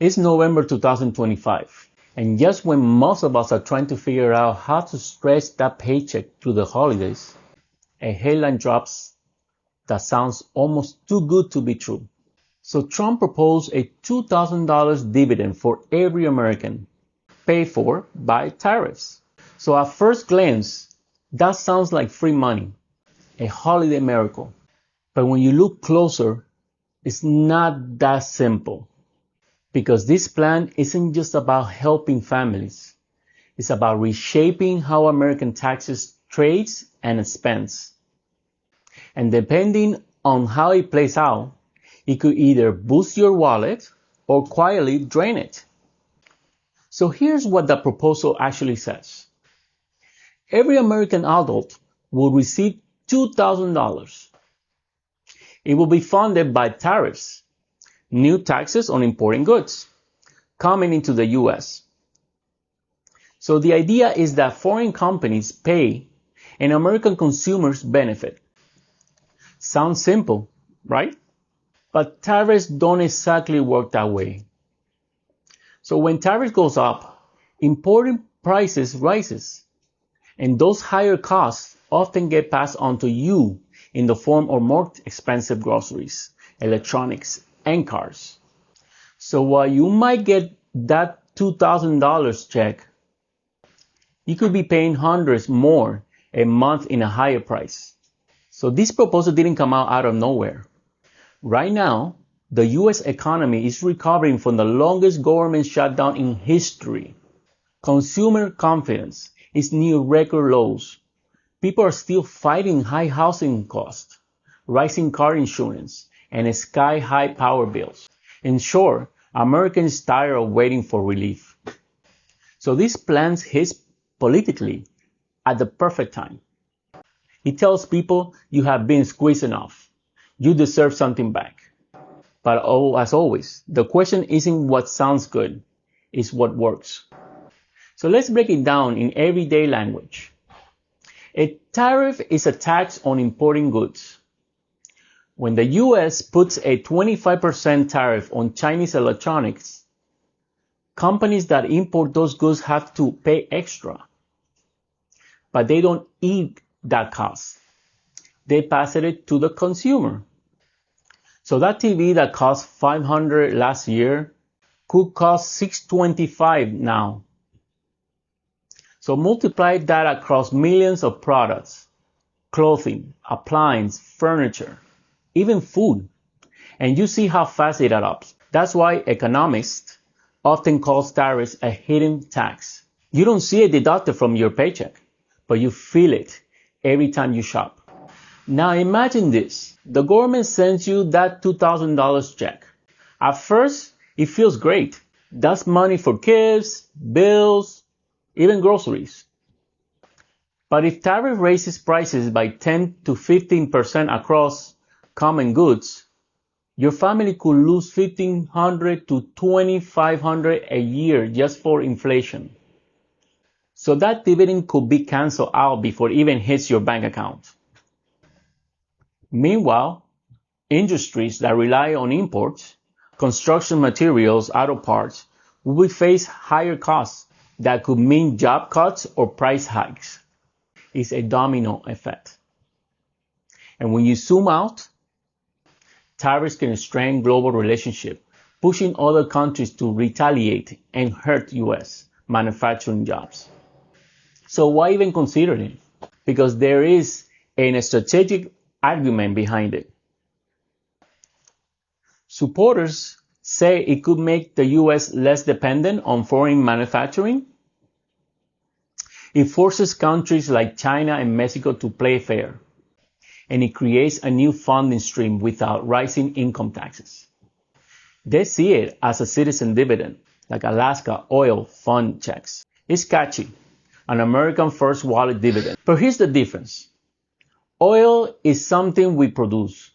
It's November 2025, and just when most of us are trying to figure out how to stretch that paycheck through the holidays, a headline drops that sounds almost too good to be true. So Trump proposed a $2,000 dividend for every American, paid for by tariffs. So at first glance, that sounds like free money, a holiday miracle. But when you look closer, it's not that simple. Because this plan isn't just about helping families. It's about reshaping how American taxes trades and spends. And depending on how it plays out, it could either boost your wallet or quietly drain it. So here's what the proposal actually says. Every American adult will receive $2,000. It will be funded by tariffs, new taxes on importing goods coming into the US. So the idea is that foreign companies pay and American consumers benefit. Sounds simple, right? But tariffs don't exactly work that way. So when tariffs goes up, importing prices rises, and those higher costs often get passed on to you in the form of more expensive groceries, electronics, and cars. So while you might get that $2,000 check, you could be paying hundreds more a month in a higher price. So this proposal didn't come out of nowhere. Right now, the US economy is recovering from the longest government shutdown in history. Consumer confidence is near record lows. People are still fighting high housing costs, rising car insurance, and sky-high power bills. In short, Americans tired of waiting for relief. So this plan hits politically at the perfect time. It tells people you have been squeezed enough. You deserve something back. But as always, the question isn't what sounds good, it's what works. So let's break it down in everyday language. A tariff is a tax on importing goods. When the US puts a 25% tariff on Chinese electronics, companies that import those goods have to pay extra. But they don't eat that cost. They pass it to the consumer. So that TV that cost $500 last year could cost $625 now. So multiply that across millions of products, clothing, appliances, furniture, even food, and you see how fast it adds up. That's why economists often call tariffs a hidden tax. You don't see it deducted from your paycheck, but you feel it every time you shop. Now imagine this. The government sends you that $2,000 check. At first, it feels great. That's money for kids, bills, even groceries. But if tariff raises prices by 10 to 15% across common goods, your family could lose $1,500 to $2,500 a year just for inflation. So that dividend could be canceled out before it even hits your bank account. Meanwhile, industries that rely on imports, construction materials, auto parts, will face higher costs that could mean job cuts or price hikes. It's a domino effect. And when you zoom out, tariffs can strain global relationships, pushing other countries to retaliate and hurt US manufacturing jobs. So why even consider it? Because there is a strategic argument behind it. Supporters say it could make the US less dependent on foreign manufacturing. It forces countries like China and Mexico to play fair. And it creates a new funding stream without rising income taxes. They see it as a citizen dividend, like Alaska oil fund checks. It's catchy, an American first wallet dividend. But here's the difference. Oil is something we produce.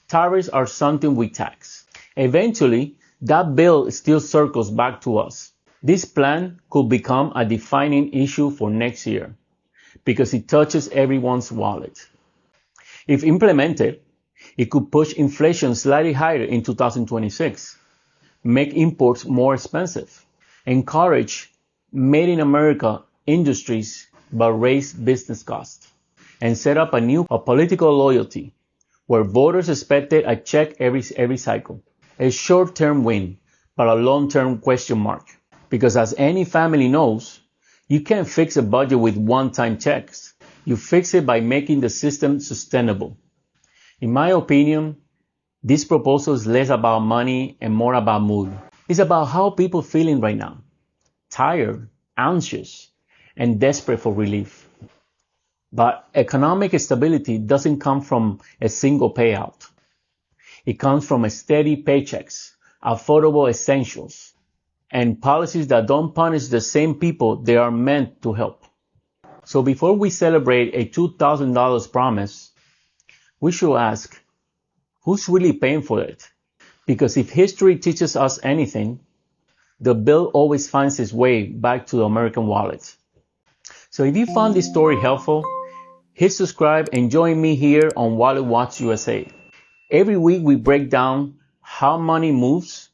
Tariffs are something we tax. Eventually, that bill still circles back to us. This plan could become a defining issue for next year because it touches everyone's wallet. If implemented, it could push inflation slightly higher in 2026. make imports more expensive, encourage made in America industries but raise business costs, and set up a new political loyalty where voters expected a check every cycle. A short-term win, but a long-term question mark. Because as any family knows, you can't fix a budget with one-time checks. You fix it by making the system sustainable. In my opinion, this proposal is less about money and more about mood. It's about how people are feeling right now. Tired, anxious, and desperate for relief. But economic stability doesn't come from a single payout. It comes from steady paychecks, affordable essentials, and policies that don't punish the same people they are meant to help. So before we celebrate a $2,000 promise, we should ask, who's really paying for it? Because if history teaches us anything, the bill always finds its way back to the American wallet. So if you found this story helpful, hit subscribe and join me here on Wallet Watch USA. Every week we break down how money moves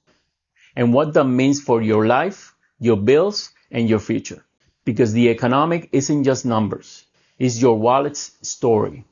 and what that means for your life, your bills, and your future. Because the economic isn't just numbers, it's your wallet's story.